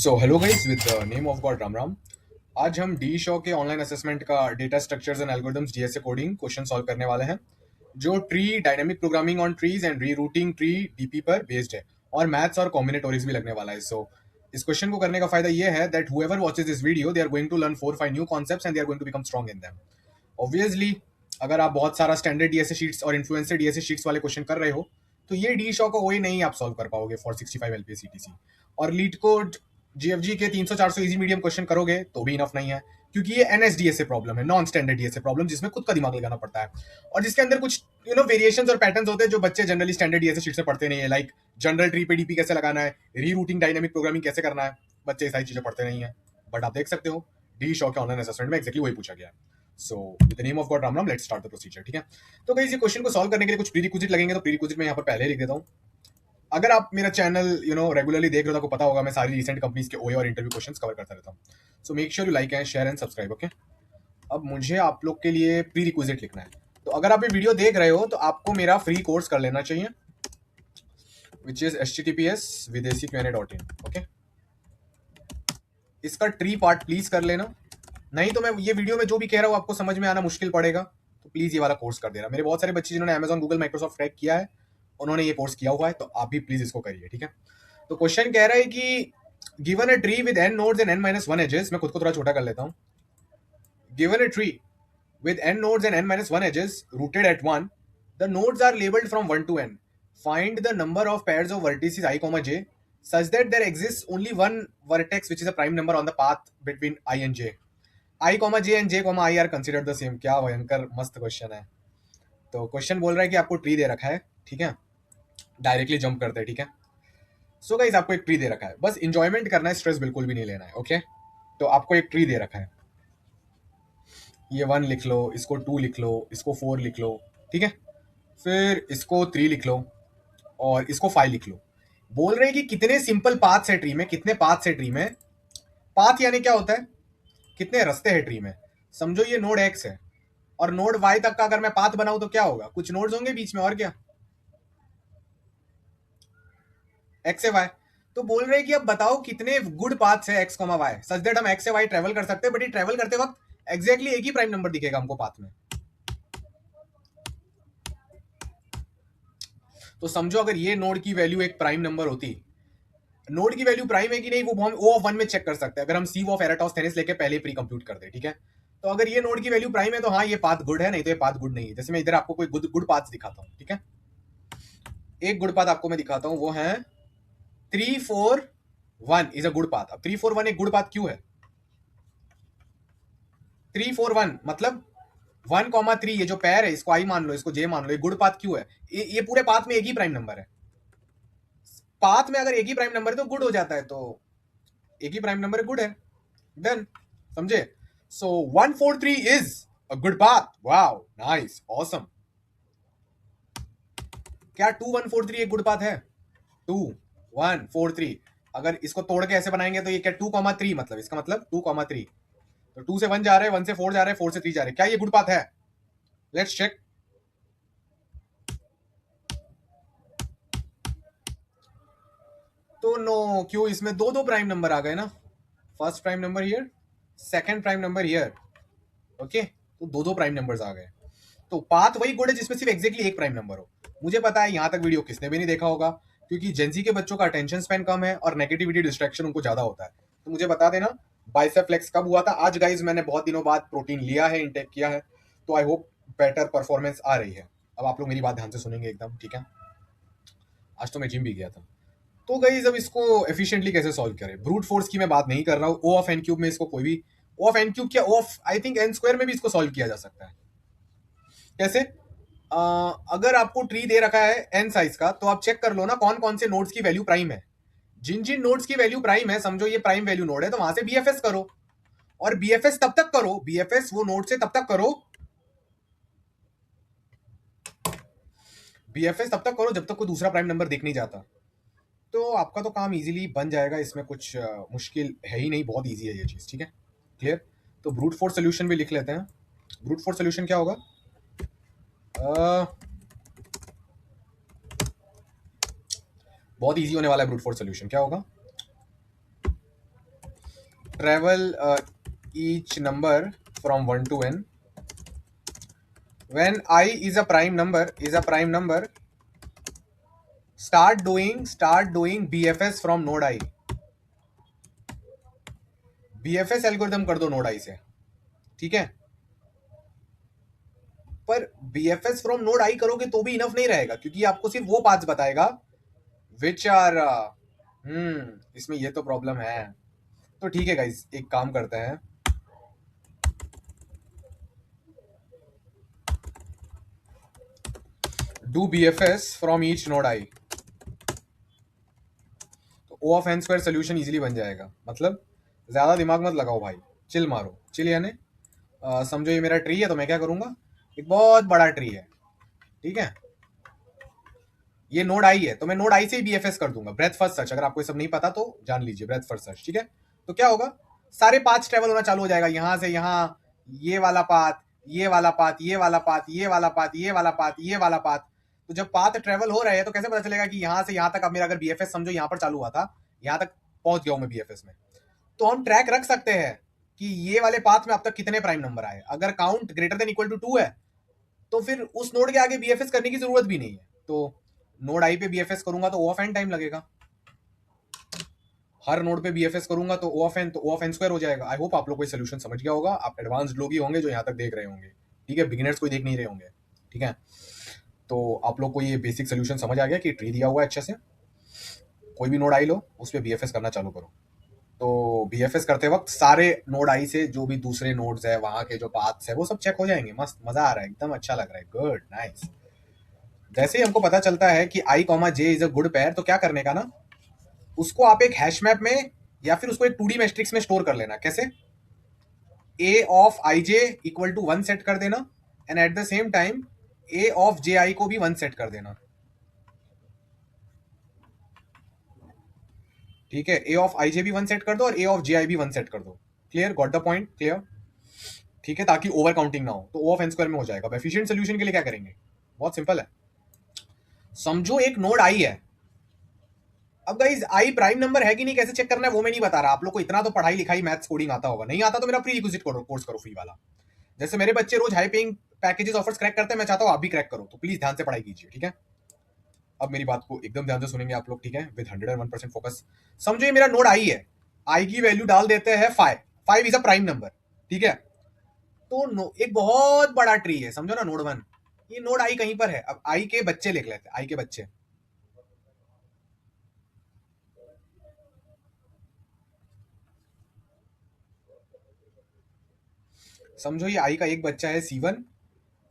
So hello guys with the name of God Ram Ram. आज हम D Shaw के ऑनलाइन असेसमेंट का data structures and algorithms DSA coding question solve करने वाले हैं, जो tree dynamic programming on trees and rerouting tree DP पर based है, और मैथ्स और कॉम्बिनेटोरिक्स भी लगने वाला है। सो इस क्वेश्चन को करने का फायदा ये है that whoever watches this video they are going to learn 4-5 new concepts and they are going to become strong in them. Obviously अगर आप बहुत सारा स्टैंडर्ड डीएसए शीट्स और इन्फ्लुएंसर डीएसए शीट्स वाले क्वेश्चन कर रहे हो, तो ये डी शॉ का ओए नहीं आप सॉल्व कर पाओगे फॉर 65 एलपीसीटीसी। और लीड कोड जीएफजी के 300-400 इजी मीडियम क्वेश्चन करोगे तो भी इनफ नहीं है, क्योंकि ये एनएसडीएसए प्रॉब्लम है, नॉन स्टैंडर्ड डीएसए प्रॉब्लम, जिसमें खुद का दिमाग लगाना पड़ता है और जिसके अंदर कुछ वेरिएशंस और पैटर्न्स होते हैं जो बच्चे जनरली स्टैंडर्ड डीएसए शीट से पढ़ते नहीं है। लाइक जनरल ट्री पे डीपी कैसे लगाना है, रीरूटिंग डायनामिक प्रोग्रामिंग कैसे करना है, बच्चे सारी चीजें पढ़ते नहीं है। बट आप देख सकते हो डी शॉ के ऑनलाइन असेसमेंट में एक्जैक्टली वही पूछा गया है। So with the name of God Ram Ram, let's start the procedure. ठीक है, तो गाइस ये क्वेश्चन को सॉल्व करने के लिए कुछ प्रीरिक्विजिट लगेंगे, तो प्रीरिक्विजिट मैं यहाँ पर पहले लिख देता हूँ। अगर आप मेरा चैनल रेगुलरली देख रहे हो तो आपको पता होगा मैं सारी रिसेंट कंपनीज के ओए और इंटरव्यू क्वेश्चंस कवर करता रहता हूँ। So make sure you like and share and subscribe. Okay, अब मुझे आप लोग के लिए प्री रिक्विजिट लिखना है। तो अगर आप ये वीडियो देख रहे हो तो आपको मेरा फ्री कोर्स कर लेना चाहिए, विच इज https://videsiqna.in। ओके, इसका ट्री पार्ट प्लीज कर लेना, नहीं तो मैं ये वीडियो में जो भी कह रहा हूँ आपको समझ में आना मुश्किल पड़ेगा। तो प्लीज ये वाला कोर्स कर देना। मेरे बहुत सारे बच्चे जिन्होंने अमेजॉन गूगल माइक्रोसॉफ्ट क्रैक किया है, उन्होंने ये कोर्स किया हुआ है, तो आप भी प्लीज इसको करिए। ठीक है, तो क्वेश्चन कह रहा है कि given a tree with n nodes and n-1 edges, मैं खुद को थोड़ा छोटा कर लेता हूं। Given a tree with n nodes and n-1 edges rooted at 1, the nodes are labeled from 1 to n. Find the number of pairs of vertices I, j such that there exists only one vertex which is a prime number on the path between I and j. I, j and j, I are considered the same। क्या भयंकर मस्त question है। तो question बोल रहा है कि आपको ट्री दे रखा है, ठीक है, डायरेक्टली जंप करते हैं। ठीक है, सो गाइस आपको एक ट्री दे रखा है, बस इंजॉयमेंट करना है, स्ट्रेस बिल्कुल भी नहीं लेना है। ओके, तो आपको एक ट्री दे रखा है, ये 1 लिख लो, इसको 2 लिख लो, इसको 4 लिख लो, ठीक है, फिर इसको 3 लिख लो और इसको 5 लिख लो। बोल रहे हैं कि कितने सिंपल पाथ्स है ट्री में, कितने पाथ्स है ट्री में। पाथ यानी क्या होता है, कितने रास्ते हैं ट्री में। समझो ये नोड एक्स है और नोड वाई तक का अगर मैं पाथ बनाऊं तो क्या होगा, कुछ नोड्स होंगे बीच में, और क्या, एक्स से वाई। तो बोल रहे हैं कि अब बताओ कितने गुड पाथ्स है x comma y, such that हम एक्स से वाई ट्रेवल कर सकते हैं, बट ये ट्रेवल करते वक्त एग्जैक्टली एक ही प्राइम नंबर दिखेगा हमको पाथ में। तो समझो अगर ये नोड की वैल्यू एक प्राइम नंबर होती, नोड की वैल्यू प्राइम है कि नहीं वो हम ओ ऑफ 1 में चेक कर सकते हैं, अगर हम सी ऑफ एराटोस्थेनेस लेके पहले प्री कंप्यूट कर दे। ठीक है, तो अगर ये नोड की वैल्यू प्राइम है तो हाँ ये पाथ गुड है, नहीं तो ये पाथ गुड नहीं है। जैसे मैं इधर आपको कोई गुड पाथ दिखाता हूँ। ठीक है, एक गुड पाथ आपको मैं दिखाता हूँ, वो है 3-4-1 इज अ गुड पाथ। अब 3-4-1 एक गुड पाथ क्यों है, 3-4-1 मतलब 1-3, ये जो पैर है इसको आई मान लो, इसको जे मान लो, ये गुड पाथ क्यों है, ये पूरे पाथ में एक ही प्राइम नंबर है। पाथ में अगर एक ही प्राइम नंबर है तो गुड हो जाता है, तो एक ही प्राइम नंबर है, गुड है, डन, समझे। सो 1-4-3 is a good path. Wow, nice, awesome. क्या 2-1-4-3 एक गुड पाथ है, 2-1-4-3। अगर इसको तोड़ के ऐसे बनाएंगे तो ये क्या 2-3, मतलब इसका मतलब 2-3, तो 2 से 1 जा रहे हैं, 1 से 4 जा रहे हैं, 4 से 3 जा रहे हैं, क्या ये गुड पाथ है, लेट्स चेक। तो नो, क्यों, इसमें दो दो प्राइम नंबर आ गए ना, first prime number here, second prime number here. Okay, तो दो दो प्राइम नंबर्स आ गए। तो पाथ वही गुड है जिसमें सिर्फ एग्जैक्टली एक प्राइम नंबर हो। मुझे पता है यहां तक वीडियो किसने भी नहीं देखा होगा, क्योंकि जेंजी के बच्चों का अटेंशन स्पैन कम है और नेगेटिविटी डिस्ट्रैक्शन उनको ज्यादा होता है। तो मुझे बता देना बाइसेप फ्लेक्स कब हुआ था। आज गाइज मैंने बहुत दिनों बाद प्रोटीन लिया है, इनटेक किया है, तो आई होप बेटर परफॉर्मेंस आ रही है। अब आप लोग मेरी बात ध्यान से सुनेंगे एकदम, ठीक है। आज तो मैं जिम भी गया था। तो गाइज अब इसको एफिशिएंटली कैसे सॉल्व करें, ब्रूट फोर्स की मैं बात नहीं कर रहा हूँ। ओ ऑफ एन क्यूब में इसको कोई भी, ओ ऑफ एन क्यूब क्या, O of I think n square में भी इसको सॉल्व किया जा सकता है। कैसे, अगर आपको ट्री दे रखा है एन साइज का, तो आप चेक कर लो ना कौन कौन से नोड्स की वैल्यू प्राइम है। जिन जिन नोड्स की वैल्यू प्राइम है, समझो ये प्राइम वैल्यू नोड है, तो वहां से बीएफएस करो। और बीएफएस तब तक करो, बीएफएस वो नोड से तब तक करो, बीएफएस तब तक करो जब तक कोई दूसरा प्राइम नंबर दिख नहीं जाता। तो आपका तो काम इजीली बन जाएगा, इसमें कुछ मुश्किल है ही नहीं, बहुत इजी है ये चीज। ठीक है, क्लियर। तो ब्रूट फोर्स सोल्यूशन भी लिख लेते हैं। ब्रूट फोर्स सोल्यूशन क्या होगा, बहुत इजी होने वाला है। ब्रूट फोर्स सोल्यूशन क्या होगा, travel each number from 1 to n. When I is a prime number, start doing BFS from node I. BFS algorithm कर दो नोड आई से, ठीक है। पर BFS फ्रॉम नोड आई करोगे तो भी इनफ नहीं रहेगा, क्योंकि आपको सिर्फ वो पाथ्स बताएगा विच आर इसमें ये तो प्रॉब्लम है। तो ठीक है गाइस, एक काम करते हैं, do BFS from each node I, तो O of n square solution easily बन जाएगा। मतलब ज्यादा दिमाग मत लगाओ भाई, चिल मारो। चिल यानी समझो ये मेरा ट्री है, तो मैं क्या करूंगा, एक बहुत बड़ा ट्री है, ठीक है। ये नोड आई है, तो मैं नोड आई से ही BFS कर दूंगा, ब्रेथ फर्स्ट सर्च। अगर आपको ये सब नहीं पता तो जान लीजिए, ब्रेथ फर्स्ट सर्च, ठीक है। तो क्या होगा, सारे पाथ ट्रेवल होना चालू हो जाएगा, यहां से यहां, ये वाला पाथ, ये वाला पाथ, ये वाला पाथ, ये वाला पाथ, ये वाला पाथ, ये वाला पाथ। तो जब पाथ ट्रेवल हो रहे हैं तो कैसे पता चलेगा कि यहां से यहां तक, अब मेरा अगर BFS समझो यहां पर चालू हुआ था, यहां तक पहुंच गया हूं मैं BFS में, तो हम ट्रैक रख सकते हैं कि ये वाले पाथ में अब तक कितने प्राइम नंबर आए। अगर count greater than equal to 2 है तो फिर उस नोड के आगे BFS करने की जरूरत भी नहीं है। तो नोड आई पे BFS करूंगा तो O ऑफ n टाइम लगेगा, हर नोड पे BFS करूंगा तो O ऑफ n, तो O ऑफ n स्क्वायर हो जाएगा। आई होप आप लोग को सोल्यूशन समझ गया होगा। आप एडवांस्ड लोग ही होंगे जो यहाँ तक देख रहे होंगे, ठीक है, बिगिनर्स कोई देख नहीं रहे होंगे, ठीक है। तो आप लोग को ये बेसिक सोल्यूशन समझ आ गया कि ट्री दिया हुआ है अच्छे से, कोई भी नोड आई लो उस पर BFS करना चालू करो। तो BFS करते वक्त सारे नोड आई से जो भी दूसरे नोड्स है, वहां के जो पाथ्स है, वो सब चेक हो जाएंगे। मस्त, मजा आ रहा है, एकदम अच्छा लग रहा है, गुड, नाइस। जैसे ही हमको पता चलता है कि I, J is a good pair, तो क्या करने का ना, उसको आप एक हैश मैप में या फिर उसको एक 2D मैट्रिक्स में स्टोर कर लेना। कैसे, A of IJ equal to 1 set कर देना, and at the same time A of JI को भी 1 सेट कर देना, ठीक है। A ऑफ IJ भी 1 सेट कर दो और A ऑफ JI भी 1 सेट कर दो। Clear, got the point, clear, ठीक है, ताकि ओवर काउंटिंग ना हो। तो O ऑफ n स्क्वायर में हो जाएगा। अब एफिशिएंट सोल्यूशन के लिए क्या करेंगे, बहुत सिंपल है। समझो एक नोड आई है, अब गाइस आई प्राइम नंबर है कि नहीं कैसे चेक करना है वो मैं नहीं बता रहा। आप लोग को इतना तो पढ़ाई लिखाई मैथ्स कोडिंग आता होगा, नहीं आता तो मेरा प्री रिक्विजिट कोर्स करो फ्री वाला। जैसे मेरे बच्चे रोज high paying packages offers crack करते हैं, मैं चाहता हूं आप भी क्रैक करो, तो प्लीज ध्यान से पढ़ाई कीजिए, ठीक है। अब मेरी बात को एकदम ध्यान से सुनेंगे आप लोग, ठीक है, विद 101% फोकस। समझो ये मेरा नोड आई है, आई की वैल्यू डाल देते हैं 5, 5 इज अ प्राइम नंबर, ठीक है। तो एक बहुत बड़ा ट्री है, समझो ना, नोड 1, ये नोड आई कहीं पर है। अब आई के बच्चे लिख लेते हैं, आई के बच्चे, समझो ये आई का एक बच्चा है C1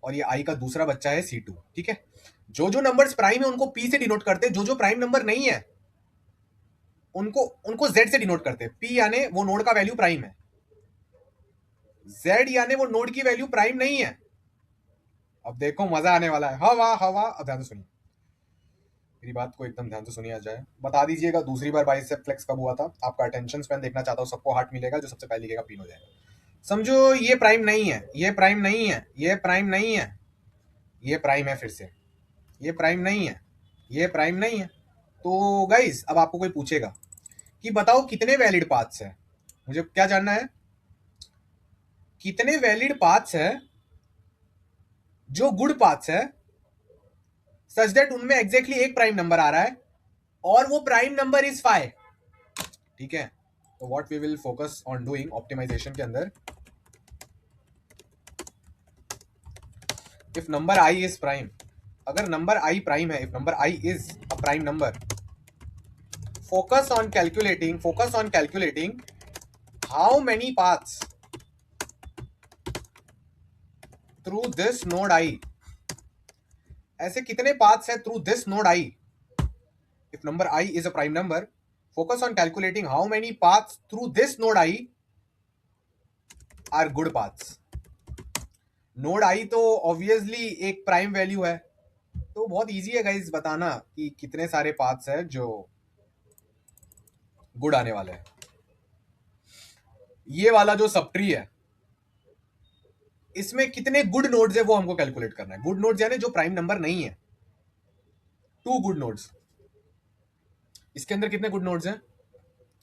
और ये आई का दूसरा बच्चा है C2, ठीक है। जो जो नंबर्स प्राइम है उनको P से डिनोट करते हैं, जो जो प्राइम नंबर नहीं है उनको उनको Z से डिनोट करते हैं। P यानी वो नोड का वैल्यू प्राइम है, Z यानी वो नोड की वैल्यू प्राइम नहीं है। अब देखो मजा आने वाला है, हवा हवा। अब ध्यान से सुनिए, मेरी बात को एकदम ध्यान से सुनिए। आ जाए, बता दीजिएगा दूसरी बार बाइसेप फ्लेक्स कब हुआ था। आपका अटेंशन स्पैन देखना चाहता हूँ, सबको हार्ट मिलेगा, जो सबसे पहले लिखेगा पिन हो जाएगा। समझो ये प्राइम नहीं है, ये प्राइम नहीं है, ये प्राइम नहीं है, ये प्राइम है, फिर से ये प्राइम नहीं है, ये प्राइम नहीं है। तो गाइस अब आपको कोई पूछेगा कि बताओ कितने वैलिड पाथ्स है, मुझे क्या जानना है, कितने वैलिड पाथ्स है जो गुड पाथ्स है, सच दैट उनमें एग्जैक्टली एक प्राइम नंबर आ रहा है और वो प्राइम नंबर इज 5, ठीक है। तो what we will focus on doing optimisation के अंदर, if number i is prime, अगर नंबर आई प्राइम है, if number i is a prime number, focus on calculating how many paths through this node I, ऐसे कितने paths है through this node I। if number I is a prime number, focus on calculating how many paths through this node I are good paths। Node I तो obviously एक prime value है, तो बहुत easy है guys बताना कि कितने सारे पाथ्स है जो गुड आने वाले हैं। ये वाला जो सब ट्री है इसमें कितने गुड नोड्स है वो हमको कैलकुलेट करना है। गुड नोड्स यानी जो प्राइम नंबर नहीं है, 2 गुड नोड्स। इसके अंदर कितने गुड नोड्स हैं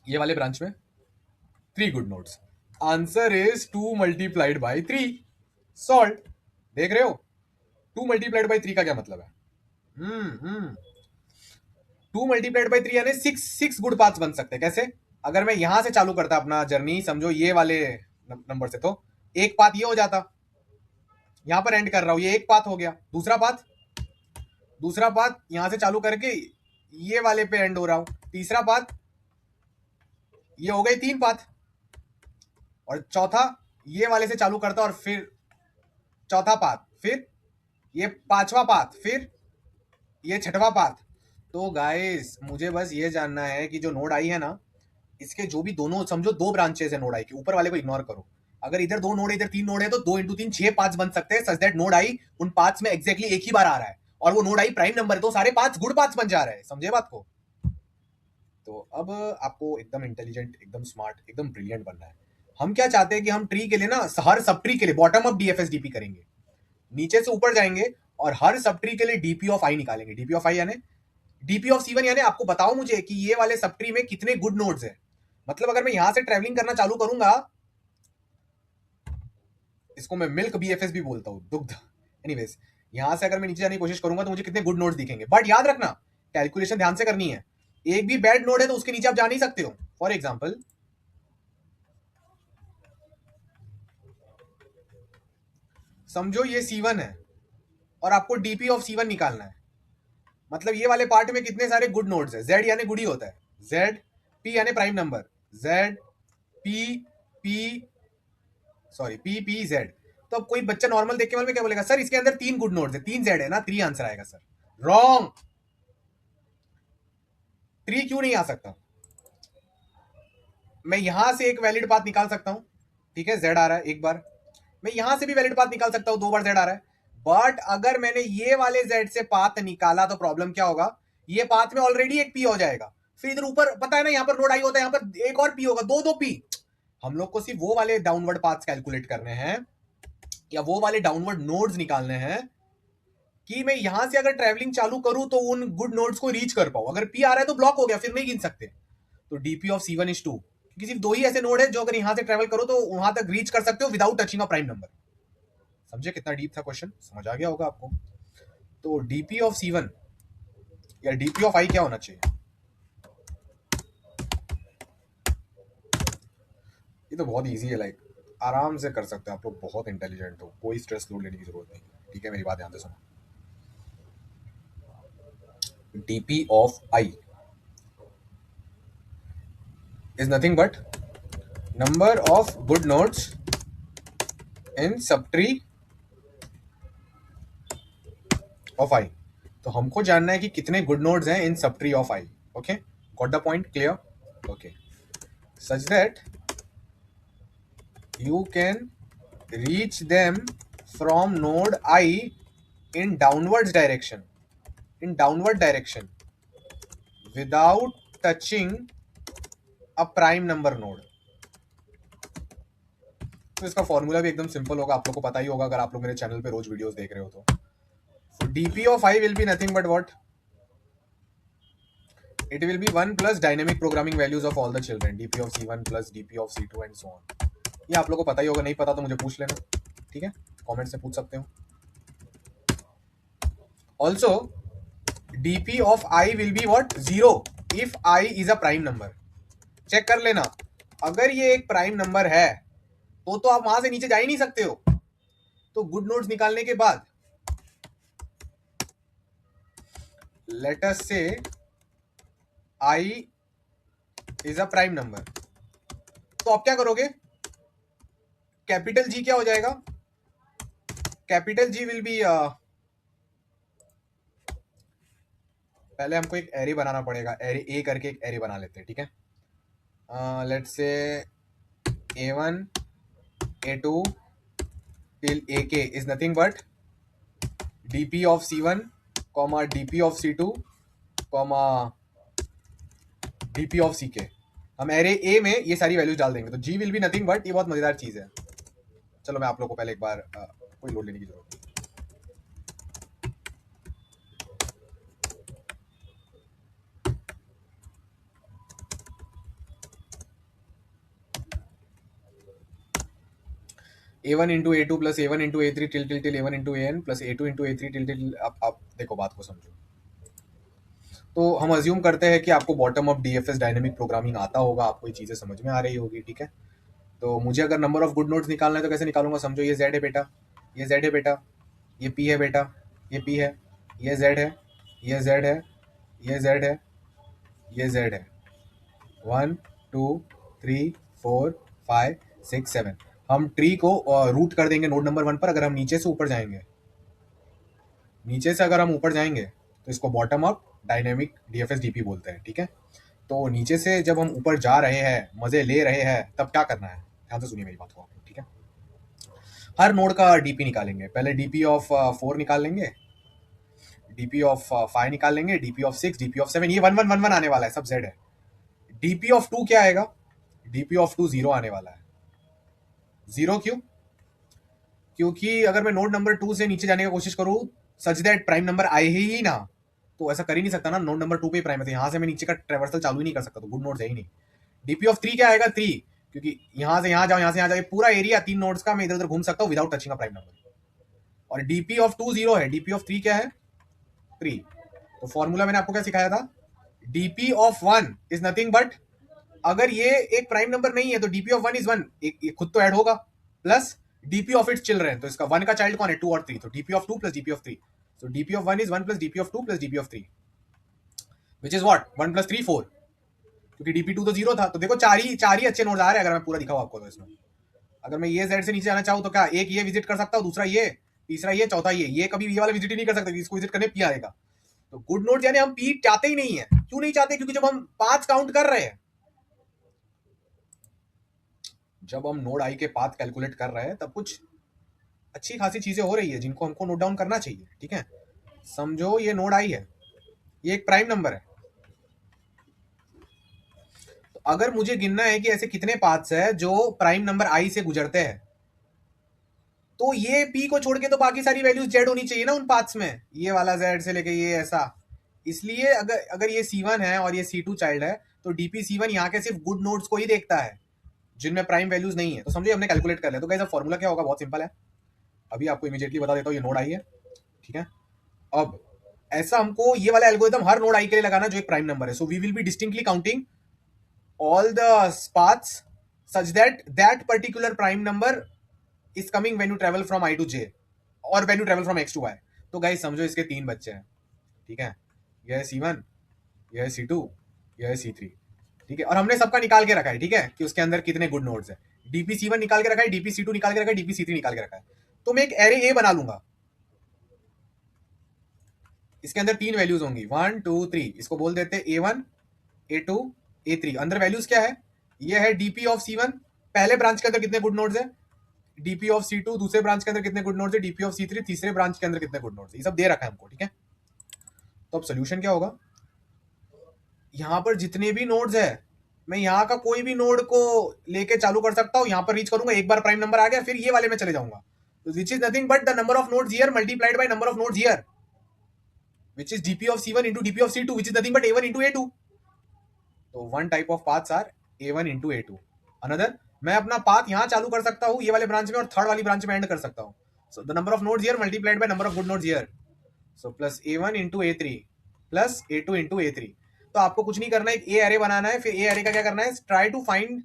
ये वाले ब्रांच में, 3 good nodes. Answer is 2 multiplied by 3। Solve. देख रहे हो 2 मल्टीप्लाइड बाई 3 का क्या मतलब है? 2 मल्टीप्लाइड बाई 3 यानी 6 गुड पाथ्स बन सकते हैं। कैसे? अगर मैं यहां से चालू करता अपना जर्नी, समझो ये वाले नंबर से, तो एक पाथ ये हो जाता, यहां पर एंड कर रहा हूं, ये एक पाथ हो गया। दूसरा पाथ यहां से चालू करके ये वाले पे एंड हो रहा हूं। तीसरा पाथ, ये हो गए 3 पाथ। और चौथा ये वाले से चालू करता और फिर चौथा पाथ, फिर ये 5वां पाथ, फिर ये 6वां पाथ। तो गाइस मुझे बस ये जानना है कि जो नोड आई है ना, इसके जो भी दोनों, समझो 2 ब्रांचेस है नोड आई के, ऊपर वाले को इग्नोर करो। अगर इधर 2 नोड इधर 3 नोड है तो 2 इंटू 3 6 पाथ्स बन सकते हैं, सच दैट नोड आई उन पाथ्स में एग्जैक्टली एक ही बार आ रहा है, और वो नोड आई प्राइम नंबर है, तो सारे पाथ्स गुड पाथ्स बन जा रहे हैं। समझे बात को? तो अब आपको एकदम इंटेलिजेंट, एकदम स्मार्ट, एकदम ब्रिलियंट बनना है। हम क्या चाहते हैं कि हम ट्री के लिए ना, हर सब ट्री के लिए बॉटम अप डीएफएस डीपी करेंगे, नीचे से ऊपर जाएंगे और हर सब ट्री के लिए डीपी ऑफ आई निकालेंगे। डीपी ऑफ आई यानी डीपी ऑफ C1, यानी आपको बताओ मुझे कि ये वाले सब ट्री में कितने गुड नोड्स है। मतलब अगर मैं यहां से ट्रेवलिंग करना चालू करूंगा, इसको मैं मिल्क बीएफएस भी बोलता हूं, दुग्ध। एनीवेज, यहां से अगर मैं नीचे जाने की कोशिश करूंगा तो मुझे कितने गुड नोड्स दिखेंगे। बट याद रखना, कैलकुलेशन ध्यान से करनी है। एक भी बैड नोड है तो उसके नीचे आप जा नहीं सकते हो। फॉर एग्जाम्पल, समझो ये C1 है और आपको डीपी ऑफ C1 निकालना है। मतलब ये वाले पार्ट में कितने सारे गुड नोड्स है। Z यानी गुड ही होता है, Z, P यानी prime number, Z, P, P, sorry, P, P, Z। तो अब कोई बच्चा नॉर्मल देख के में क्या बोलेगा? सर इसके अंदर 3 गुड नोड्स है, 3 Z है ना, 3 आंसर आएगा। सर रॉन्ग, 3 क्यों नहीं आ सकता? मैं यहां से एक वैलिड पाथ निकाल सकता हूं, ठीक है, Z आ रहा है एक बार। मैं यहां से भी वैलिड पाथ निकाल सकता हूं, 2 बार Z आ रहा है। बट अगर मैंने ये वाले Z से पाथ निकाला तो प्रॉब्लम क्या होगा? ये पाथ में ऑलरेडी एक P हो जाएगा। फिर इधर ऊपर पता है ना, यहाँ पर नोड आई होता है, यहाँ पर एक और P होगा, दो P। हम लोग को सिर्फ वो वाले डाउनवर्ड पाथ्स कैलकुलेट करने हैं, या वो वाले डाउनवर्ड नोड्स निकालने हैं कि मैं यहां से अगर ट्रैवलिंग चालू करूं तो उन गुड नोड्स को रीच कर पाऊं। अगर P आ रहा है तो ब्लॉक हो गया, फिर नहीं गिन सकते। तो डीपी ऑफ C1 इज 2, क्योंकि सिर्फ 2 ही ऐसे नोड है जो अगर यहां से ट्रेवल करो तो वहां तक रीच कर सकते हो विदाउट टचिंग अ प्राइम नंबर। समझे कितना डीप था क्वेश्चन? समझ आ गया होगा आपको। तो डीपी ऑफ C1 या डीपी ऑफ आई क्या होना चाहिए? ये तो बहुत इजी है, लाइक आराम से कर सकते हो आप लोग, बहुत इंटेलिजेंट हो, कोई स्ट्रेस लोड लेने की जरूरत नहीं। ठीक है, मेरी बात ध्यान से सुनो। DP of I is nothing but number of good nodes in subtree of I। तो हमको जानना है कि कितने गुड नोड्स हैं in subtree of I। Okay, got the point? Clear? Okay, such that you can reach them from node I in downwards direction, without touching a prime number node। तो इसका formula भी एकदम simple होगा, आप लोग को पता ही होगा अगर आप लोग मेरे चैनल पे रोज वीडियोस देख रहे हो तो। DP of I will be nothing but what? It will be 1 plus dynamic programming values of all the children, dp of C1 plus dp of C2 and so on। ये आप लोगों को पता ही होगा, नहीं पता तो मुझे पूछ लेना, ठीक है, कमेंट से पूछ सकते हो। Also dp of I will be what? 0 if I is a prime number। Check कर लेना, अगर ये एक प्राइम नंबर है तो आप वहां से नीचे जा ही नहीं सकते हो। तो गुड नोड्स निकालने के बाद लेट अस से I is a prime number, तो आप क्या करोगे? कैपिटल G क्या हो जाएगा? कैपिटल G विल बी, पहले हमको एक एरे बनाना पड़ेगा, एरे ए करके एक एरे बना लेते हैं, ठीक है। Let's say A1 A2 till AK is nothing but dp of C1 comma dp of C2 comma dp of CK। हम एरे ए में ये सारी वैल्यूज डाल देंगे, तो G will be nothing but, ये बहुत मजेदार चीज है। चलो मैं आप लोग को पहले एक बार कोई लोड लेने की जरूरत नहीं। A1 into A2 plus A1 into A3 till till till A1 into AN plus A2 into A3 till till. आप देखो बात को समझो। तो हम अज्यूम करते हैं कि आपको bottom up DFS dynamic programming आता होगा, आपको ये चीज़ें समझ में आ रही होगी, ठीक है। तो मुझे अगर नंबर ऑफ गुड नोट्स निकालना है तो कैसे निकालूंगा, समझो ये जेड है बेटा, ये जेड है बेटा, ये पी है बेटा, ये पी है, ये जेड है, ये जेड है, ये जेड है, ये जेड है। 1 2 3 4 5 6 7। हम ट्री को रूट कर देंगे नोड नंबर 1 पर। अगर हम नीचे से ऊपर जाएंगे, नीचे से अगर हम ऊपर जाएंगे तो इसको bottom up dynamic DFS DP बोलते हैं, ठीक है। तो नीचे से जब हम ऊपर जा रहे हैं, मजे ले रहे हैं, तब क्या करना है, ध्यान से सुनिए मेरी बात को, ठीक है। हर नोड का डीपी निकालेंगे। पहले डीपी ऑफ 4 निकाल लेंगे, डीपी ऑफ 5 निकाल लेंगे, डीपी ऑफ 6, डीपी ऑफ 7, ये 1 1 1 1 आने वाला है, सब जेड है। डीपी ऑफ 2 क्या आएगा, डीपी ऑफ 2 0 आने वाला है। 0 क्यों, क्योंकि अगर मैं नोड नंबर 2 से नीचे जाने की कोशिश करूं सच दैट प्राइम नंबर आए ही ना, तो ऐसा कर ही नहीं सकता ना, नोड नंबर 2 पे प्राइम है, तो यहां से मैं नीचे का ट्रेवर्सल चालू ही नहीं कर सकता, तो गुड नोड है ही नहीं। डीपी ऑफ 3 क्या आएगा, 3, क्योंकि यहां से यहां जाओ, यहां से यहां जाओ, पूरा एरिया 3 नोड्स का मैं इधर उधर घूम सकता हूं विदाउट टचिंग अ प्राइम नंबर। और डीपी ऑफ 2 0 है, डीपी ऑफ 3 क्या है, 3। तो फॉर्मूला मैंने आपको क्या सिखाया था, DP of 1 is nothing but, अगर ये एक प्राइम नंबर नहीं है तो डीपी ऑफ 1 इज 1, एक खुद तो ऐड होगा, plus DP of its children, तो इसका 1 का चाइल्ड कौन है, 2 और 3, तो DP of 2 plus DP of 3। So dp of 1 is 1 plus dp of 2 plus dp of 3, which is what, 1 plus 3 4, क्योंकि dp2 तो 0 था। तो देखो चार ही अच्छे नोड्स आ रहे हैं। अगर मैं पूरा दिखाऊं आपको तो इसमें, अगर मैं ये z से नीचे जाना चाहूँ तो क्या, एक ये विजिट कर सकता हूँ, दूसरा ये, तीसरा ये, चौथा ये कभी ये वाला विजिट ही नहीं कर सकता, इसको विजिट करने p आएगा। तो गुड नोड्स यानी हम p चाहते ही नहीं है। क्यों नहीं चाहते, क्योंकि जब हम 5 काउंट कर रहे हैं, जब हम नोड आई के पाथ कैलकुलेट कर रहे हैं, तब कुछ अच्छी खासी चीजें हो रही है जिनको हमको नोट डाउन करना चाहिए, ठीक है। समझो ये नोड आई है, ये एक प्राइम नंबर है। तो अगर मुझे गिनना है कि ऐसे कितने पाथ्स है जो प्राइम नंबर आई से गुजरते हैं, तो ये पी को छोड़ के तो बाकी सारी वैल्यूज जेड होनी चाहिए ना उन पाथ्स में, ये वाला जेड से लेके ये ऐसा। इसलिए अगर अगर ये C1 है और ये C2 चाइल्ड है, तो डीपी C1 यहाँ के सिर्फ गुड नोड्स को ही देखता है जिनमें प्राइम वैल्यूज नहीं है। तो समझिए हमने कैलकुलेट कर लिया। तो गाइस अब फॉर्मूला क्या होगा, बहुत सिंपल है, अभी आपको इमीडिएटली बता देता हूँ। ये नोड आई है, ठीक है। अब ऐसा हमको ये वाला एल्गोरिथम हर नोड आई के लिए लगाना जो एक प्राइम नंबर है। So we will be distinctly counting all the paths such that that particular prime number is coming when you travel from I to J or when you travel from X to Y। तो guys समझो इसके 3 बच्चे हैं, ठीक है। यह है C1, यह है C2, यह है C3, ठीक है। और हमने सबका निकाल के रखा है, ठीक है, कि उसके अंदर कितने गुड नोड्स है। डीपी C1 निकाल के रखा है, डीपी C2 निकाल के रखा है, डीपी C3 निकाल के रखा है। तो मैं एक एरे ए बना लूंगा, इसके अंदर 3 वैल्यूज होंगी, 1 2 3। इसको बोल देते हैं A1 A2 A3। अंदर वैल्यूज क्या है, ये है डीपी ऑफ C1, पहले ब्रांच के अंदर कितने गुड नोड्स है, डीपी ऑफ C2 दूसरे ब्रांच के अंदर कितने गुड नोड्स है, डीपी ऑफ C3 तीसरे ब्रांच के अंदर कितने गुड नोड्स है, ये सब दे रखा है हमको, ठीक है। तो अब सोल्यूशन क्या होगा, यहाँ पर जितने भी नोड्स है, मैं यहाँ का कोई भी नोड को लेके चालू कर सकता हूँ, यहाँ पर रीच करूंगा, एक बार प्राइम नंबर आ गया, फिर ये वाले में चले जाऊंगा। तो which is nothing but the number of nodes here multiplied by number of nodes here, which is dp of C1 into dp of C2, which is nothing but A1 into A2। तो one type of paths are A1 into A2। Another, मैं अपना path यहाँ चालू कर सकता हूँ ये वाले ब्रांच में और थर्ड वाली ब्रांच में एंड कर सकता हूँ। So the number of nodes here multiplied by number of good nodes here, so plus A1 into A3 plus A2 into A3। तो आपको कुछ नहीं करना है, एक ए एरे बनाना है। फिर ए एरे का क्या करना है, try to find,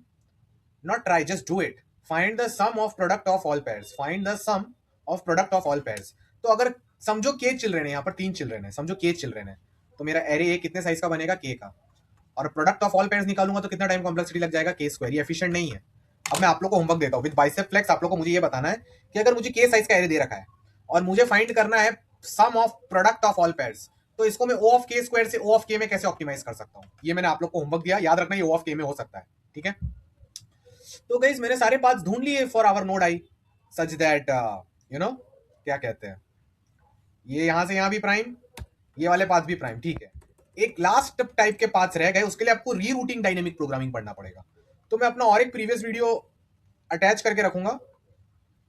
not try, just do it, find the sum of product of all pairs, find the sum of product of all pairs. तो अगर समझो के चिल्ड्रन है, यहाँ पर 3 चिल्ड्रन है, समझो के चिल्ड्रन है, तो मेरा एरे ए कितने साइज का बनेगा, के का। और प्रोडक्ट ऑफ ऑल पेयर्स निकालूंगा तो कितना टाइम कॉम्प्लेक्सिटी लग जाएगा, के स्क्वायर। ये एफिशिएंट नहीं है। अब मैं आप लोग को होमवर्क देता हूँ विद बाइसेप फ्लेक्स। आप लोग को मुझे ये बताना है कि अगर मुझे के साइज का एरे दे रखा है और मुझे फाइंड करना है sum of product of all pairs, तो इसको मैं ओ ऑफ के स्क्वायर से ओ ऑफ के में कैसे ऑप्टिमाइज कर सकता हूँ। ये मैंने आप लोग को होमवर्क दिया, याद रखना ये ओ ऑफ के में हो सकता है, ठीक है। तो गाइस मैंने सारे पाथ्स ढूंढ लिए for our node i such that you know क्या कहते हैं, ये यहां से यहां भी प्राइम, ये वाले पाथ भी प्राइम, ठीक है। एक लास्ट टाइप के पाथ्स रह गए, उसके लिए आपको रीरूटिंग डायनेमिक प्रोग्रामिंग पढ़ना पड़ेगा। तो मैं अपना और एक प्रीवियस वीडियो अटैच करके रखूंगा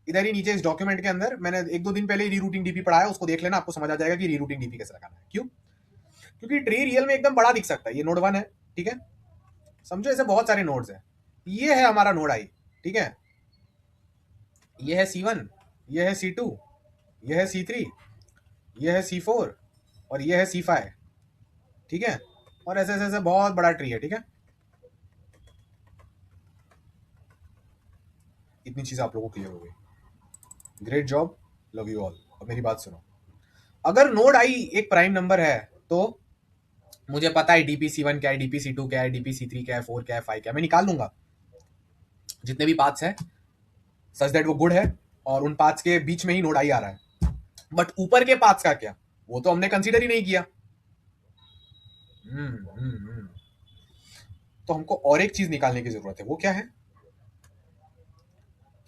इधर ही नीचे इस डॉक्यूमेंट के अंदर। मैंने 1-2 दिन पहले रीरूटिंग डीपी पढ़ा है, उसको देख लेना, आपको समझ आ जाएगा कि रीरूटिंग डीपी कैसे लगाना है। क्यों, क्योंकि ट्री रियल में एकदम बड़ा दिख सकता है। ये नोड 1 है, ठीक है, समझो ऐसे बहुत सारे नोड्स है, ये है हमारा नोड आई, ठीक है। ये है C1, ये है C2, ये है C3, ये है C4 और ये है C5, ठीक है। और ऐसे ऐसे ऐसे बहुत बड़ा ट्री है, ठीक है। इतनी चीजें आप लोगों को क्लियर हो गई। Great job, love you all. अब मेरी बात सुनो, अगर नोड आई एक प्राइम नंबर है तो मुझे पता है DP C1 क्या है, DP C2 क्या है, DP C3 क्या है, 4 क्या है, 5 क्या है, मैं निकाल लूंगा जितने भी पाथ्स हैं सच दैट वो गुड है और उन पाथ्स के बीच में ही नोड आई आ रहा है। बट ऊपर के पाथ्स का क्या, वो तो हमने कंसीडर ही नहीं किया। हम्म हम्म हम्म। तो हमको और एक चीज निकालने की जरूरत है, वो क्या है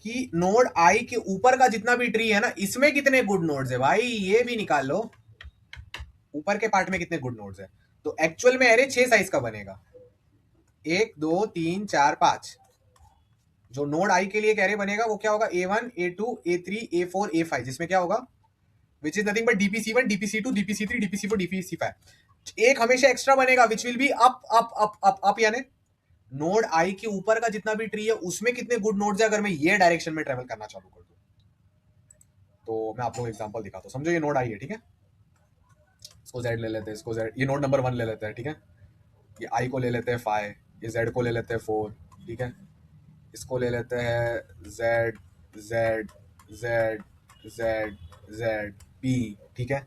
कि नोड आई के ऊपर का जितना भी ट्री है ना, इसमें कितने गुड नोड्स है भाई, ये भी निकाल लो। ऊपर के पार्ट में कितने गुड नोड्स है, तो एक्चुअल में एरे 6 साइज का बनेगा, 1 2 3 4 5। जो नोड आई के लिए एक एरे बनेगा वो क्या होगा, A1 A2 A3 A4 A5, जिसमें क्या होगा, which is nothing but DP C1 DP C2 DP C3 DP C4 DP C5। एक हमेशा एक्स्ट्रा बनेगा which will be up up up up up, यानी नोड आई के ऊपर का जितना भी ट्री है उसमें कितने गुड नोड्स है अगर मैं ये डायरेक्शन में ट्रेवल करना चालू कर दूं। तो मैं आप लोगों को एग्जांपल दिखाता हूं, समझो ये नोड आई है, ठीक है। इसको Z ले लेते हैं, इसको Z, ये नोड नंबर 1 ले लेते हैं, ठीक है। ये I को ले लेते हैं 5, ये Z को ले लेते हैं 4, ठीक है। इसको ले लेते हैं Z Z Z Z Z P, ठीक है।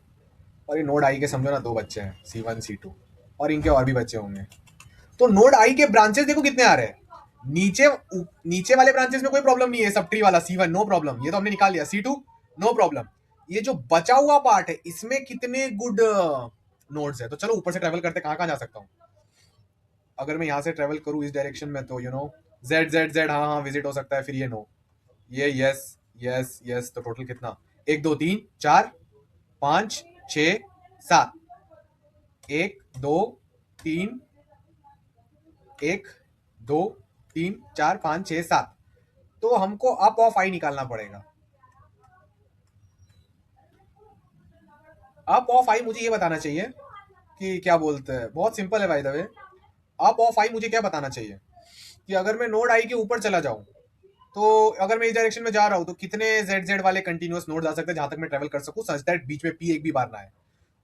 और ये नोड आई के समझो ना दो बच्चे हैं, C1 C2, और इनके और भी बच्चे होंगे। तो नोड आई के ब्रांचेस देखो कितने आ रहे हैं। नीचे नीचे वाले ब्रांचेस में कोई प्रॉब्लम नहीं है, सब ट्री वाला C1 नो प्रॉब्लम, ये तो हमने निकाल लिया। C2 no problem. ये जो बचा हुआ पार्ट है इसमें कितने गुड नोड्स है, तो चलो ऊपर से ट्रेवल करते, कहां कहां जा सकता हूं। अगर मैं यहां से ट्रेवल करूं इस डायरेक्शन में तो Z Z Z, हाँ हाँ विजिट हो सकता है, फिर ये नो, ये यस यस यस। तो टोटल कितना, 1 2 3 4 5 6 7, 1 2 3, 1 2 3 4 5 6 7। तो हमको अप ऑफ आई निकालना पड़ेगा। अप ऑफ आई मुझे ये बताना चाहिए कि क्या बोलते हैं, बहुत सिंपल है by the way. Up of I मुझे क्या बताना चाहिए कि अगर मैं नोड आई के ऊपर चला जाऊं तो अगर मैं इस डायरेक्शन में जा रहा हूं तो कितने जेड जेड वाले कंटिन्यूअस नोड आ सकते हैं जहां तक मैं ट्रेवल कर सकूं, सच दैट बीच में पी एक भी बार ना है।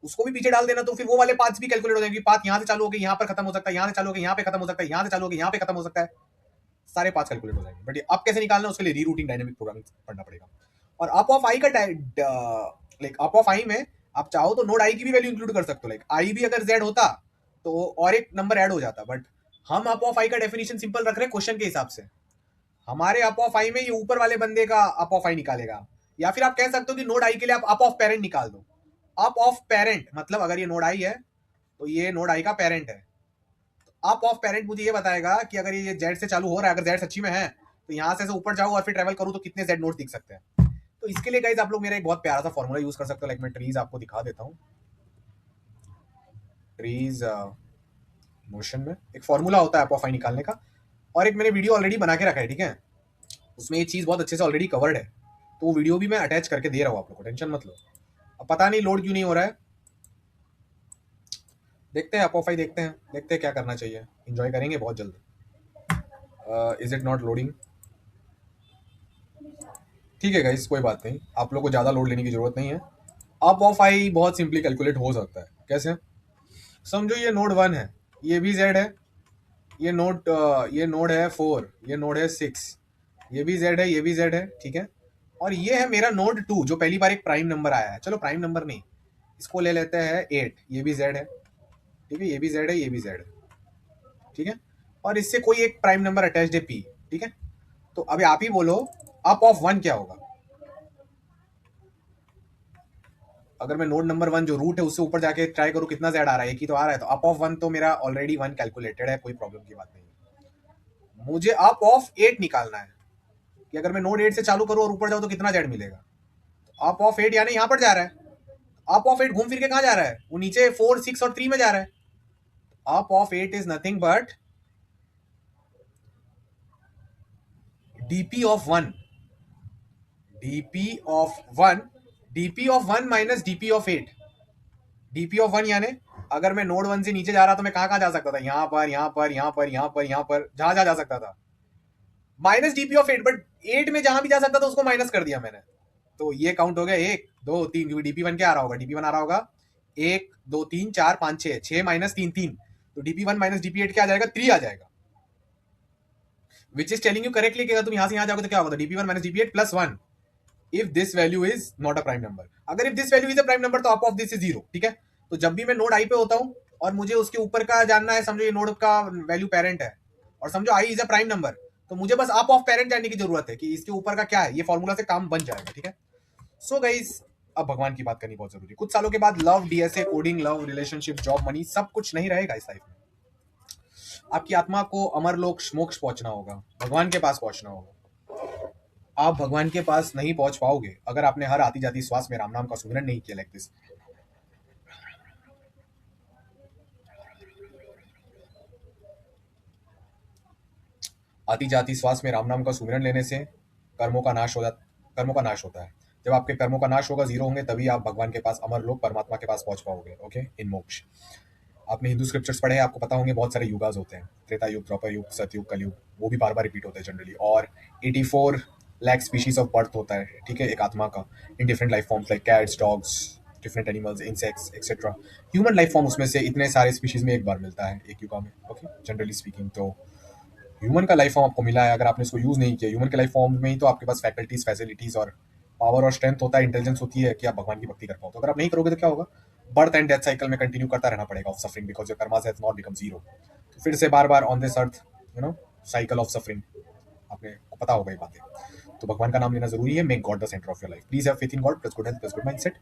उसको भी पीछे डाल देना तो फिर वो वाले पाथ्स भी कैलकुलेट हो जाएंगे। पाथ यहां से चालू होकर यहां पर खत्म हो सकता है, यहां से चालू होकर यहां पे खत्म हो सकता है, यहां से चालू होकर यहां पे खत्म हो सकता है, सारे पाथ्स कैलकुलेट हो जाएंगे। बट अब कैसे निकालना है उसके लिए रीरूटिंग डायनेमिक प्रोग्रामिंग पढ़ना पड़ेगा। और अप ऑफ आई का लाइक अप ऑफ आई में आप चाहो तो नोड आई की भी वैल्यू इंक्लूड कर सकते हो, लाइक आई भी अगर जेड होता तो और एक नंबर ऐड हो जाता। बट हम अप ऑफ आई का डेफिनेशन सिंपल रख रहे हैं क्वेश्चन के हिसाब से। हमारे अप ऑफ आई में ये ऊपर वाले बंदे का अप ऑफ आई निकालेगा, या फिर आप कह सकते हो कि नोड आई के लिए आप अप ऑफ पेरेंट निकाल दो। अप ऑफ पेरेंट मतलब अगर ये नोड आई है तो ये नोड आई का पेरेंट है। अप ऑफ पेरेंट मुझे ये बताएगा कि अगर ये जेड से चालू हो रहा है, अगर जेड सच्ची में है तो यहां से ऊपर जाओ और फिर ट्रेवल करूं तो कितने जेड नोड्स दिख सकते हैं। तो इसके लिए गाइस आप लोग मेरा एक बहुत प्यारा सा फॉर्मूला यूज कर सकते हो, लाइक मैं ट्रीज आपको दिखा देता हूँ। ट्रीज मोशन में एक फॉर्मूला होता है अप ऑफ आई निकालने का, और एक मैंने वीडियो ऑलरेडी बना के रखा है, ठीक है। उसमें ये चीज बहुत अच्छे से ऑलरेडी कवर्ड है, तो वो वीडियो भी मैं अटैच करके दे रहा हूँ आप लोग को, टेंशन मत लो। अब पता नहीं लोड क्यों नहीं हो रहा है, देखते हैं अप ऑफ आई, देखते हैं क्या करना चाहिए, इंजॉय करेंगे बहुत जल्द। इज इट नॉट लोडिंग, ठीक है गाइस कोई बात नहीं, आप लोग को ज़्यादा लोड लेने की जरूरत नहीं है। अप ऑफ आई बहुत सिंपली कैलकुलेट हो सकता है। कैसे, समझो ये नोड 1 है, ये भी जेड है, ये नोड है 4, ये नोड है 6, ये भी जेड है, ये भी जेड है, ठीक है। और ये है मेरा नोड 2 जो पहली बार एक प्राइम नंबर आया है, चलो प्राइम नंबर नहीं, इसको ले लेते हैं 8, ये भी जेड है, ठीक है, ये भी जेड है, ये भी जेड है, ठीक है। और इससे कोई एक प्राइम नंबर अटैच्ड है पी, ठीक है। तो अभी आप ही बोलो अप ऑफ 1 क्या होगा। अगर मैं नोड नंबर 1 जो रूट है उससे ऊपर जाके ट्राई करूं कितना जेड आ रहा है, एक ही तो आ रहा है, तो अप ऑफ 1 तो मेरा ऑलरेडी 1 कैलकुलेटेड है, कोई प्रॉब्लम की बात नहीं है। मुझे अप ऑफ 8 निकालना है कि अगर मैं नोड 8 से चालू करूं और ऊपर जाऊं तो कितना जेड मिलेगा। तो अप ऑफ 8 यानी यहां पर जा रहा है, अप ऑफ 8 घूम फिर के कहां जा रहा है, वो नीचे 4 6 और 3 में जा रहा है। Up of 8 is nothing but DP of 1, DP of 1, DP of 1 minus DP of 8। DP of 1 यानी अगर मैं नोड 1 से नीचे जा रहा तो मैं कहां कहां जा सकता था, यहां पर, यहां पर, यहां पर, यहां पर, यहां पर, जहां जहां जा सकता था। माइनस डीपी ऑफ 8, बट 8 में जहां भी जा सकता था उसको माइनस कर दिया मैंने। तो ये काउंट हो गया 1 2 3, क्योंकि डीपी वन क्या आ रहा होगा, डीपी वन आ रहा होगा 1 2 3 4 5 6, 6 माइनस 3 3, तो डीपी वन माइनस डीपी 8 क्या आ जाएगा, 3 आ जाएगा। Which is telling you correctly कि अगर तुम यहां से यहां जाओगे तो क्या होगा, DP one minus DP 8 plus 1 if this value is not a prime number. अगर if this value is a prime number तो अप ऑफ दिस इज 0, ठीक है। तो जब भी मैं नोड आई पे होता हूं और मुझे उसके ऊपर का जानना है, समझो ये नोड का वैल्यू पेरेंट है और समझो आई इज अ प्राइम नंबर, तो मुझे बस अप ऑफ पेरेंट जानने की जरूरत है कि इसके ऊपर का क्या है, ये फॉर्मूला से काम बन जाएगा, ठीक है। सो गाइस, अब भगवान की बात करनी बहुत जरूरी है। कुछ सालों के बाद love, DSA, coding, love, relationship, job, money सब कुछ नहीं रहेगा इस लाइफ में। आपकी आत्मा को अमरलोक मोक्ष पहुंचना होगा, भगवान के पास पहुंचना होगा। आप भगवान के पास नहीं पहुंच पाओगे अगर आपने हर आती जाती श्वास में राम नाम का सुमिरन नहीं किया, लाइक दिस। आती जाती श्वास में राम नाम का सुमिरन लेने से कर्मों का नाश हो जाता, कर्मों का नाश होता है। जब आपके कर्मों का नाश होगा, जीरो होंगे, तभी आप भगवान के पास, अमर लोक परमात्मा के पास पहुंच पाओगे, ओके, इन मोक्ष। आपने हिंदू स्क्रिप्चर्स पढ़े हैं, आपको पता होंगे बहुत सारे युगास होते हैं, त्रेता युग, द्वापर युग, सतयुग, कलयुग, वो भी बार बार रिपीट होते हैं जनरली। और 84 लाख स्पीशीज ऑफ बर्थ होता है, ठीक है, एक आत्मा का, in different life forms like cats, dogs, different animals, insects etcetera. Human life form उसमें से इतने सारे स्पीशीज में एक बार मिलता है, एक युगा में, ओके, जनरली स्पीकिंग। तो ह्यूमन का लाइफ फॉर्म आपको मिला है, अगर आपने इसको यूज नहीं किया, ह्यूमन के लाइफ फॉर्म में ही तो आपके पास फैकल्टीज, फैसिलिटीज और पावर और स्ट्रेंथ होता है, इंटेलिजेंस होती है कि आप भगवान की भक्ति कर पाओ। तो अगर आप नहीं करोगे तो क्या होगा, बर्थ एंड डेथ साइकिल में कंटिन्यू करता रहना पड़ेगा of suffering, because your karmas has not become zero. तो फिर से बार बार on this earth, cycle of suffering, आपने को पता होगा ये बातें। तो भगवान का नाम लेना जरूरी है। Make God the centre of your life, please have faith in God, plus good health, plus good mindset.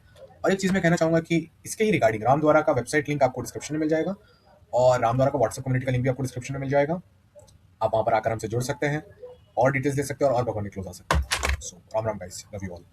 और एक चीज मैं कहना चाहूंगा कि इसके ही रिगार्डिंग राम द्वारा का वेबसाइट लिंक आपको डिस्क्रिप्शन में मिल जाएगा, और राम द्वारा का व्हाट्सएप कम्युनिटी का लिंक भी आपको डिस्क्रिप्शन में मिल जाएगा। आप वहां पर आकर हमसे जुड़ सकते हैं और डिटेल्स दे सकते हैं और भगवान के क्लोज आ सकते हैं। So Ram Ram guys, love you all.